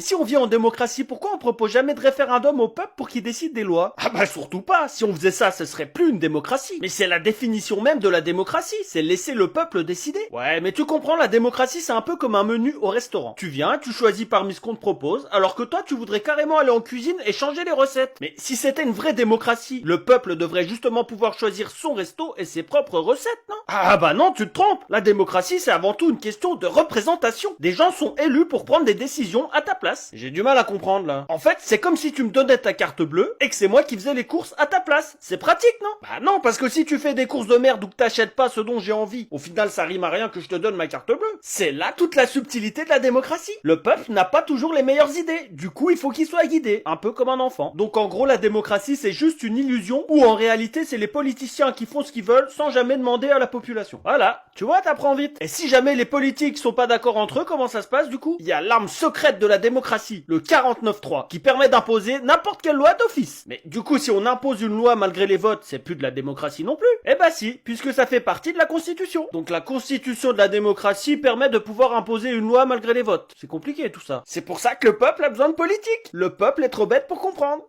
Si on vit en démocratie, pourquoi on propose jamais de référendum au peuple pour qu'il décide des lois? Ah bah surtout pas, si on faisait ça, ce serait plus une démocratie. Mais c'est la définition même de la démocratie, c'est laisser le peuple décider. Ouais, mais tu comprends, la démocratie c'est un peu comme un menu au restaurant. Tu viens, tu choisis parmi ce qu'on te propose, alors que toi tu voudrais carrément aller en cuisine et changer les recettes. Mais si c'était une vraie démocratie, le peuple devrait justement pouvoir choisir son resto et ses propres recettes, non? Ah bah non, tu te trompes. La démocratie c'est avant tout une question de représentation. Des gens sont élus pour prendre des décisions à ta place. J'ai du mal à comprendre là. En fait, c'est comme si tu me donnais ta carte bleue et que c'est moi qui faisais les courses à ta place. C'est pratique, non? Bah non, parce que si tu fais des courses de merde ou que t'achètes pas ce dont j'ai envie, au final ça rime à rien que je te donne ma carte bleue. C'est là toute la subtilité de la démocratie. Le peuple n'a pas toujours les meilleures idées. Du coup, il faut qu'il soit guidé, un peu comme un enfant. Donc en gros, la démocratie c'est juste une illusion où en réalité c'est les politiciens qui font ce qu'ils veulent sans jamais demander à la population. Voilà, tu vois, t'apprends vite. Et si jamais les politiques sont pas d'accord entre eux, comment ça se passe du coup? Il y a l'arme secrète de la démocratie, le 49.3, qui permet d'imposer n'importe quelle loi d'office. Mais du coup, si on impose une loi malgré les votes, c'est plus de la démocratie non plus. Eh bah si, puisque ça fait partie de la Constitution. Donc la Constitution de la démocratie permet de pouvoir imposer une loi malgré les votes. C'est compliqué tout ça. C'est pour ça que le peuple a besoin de politique. Le peuple est trop bête pour comprendre.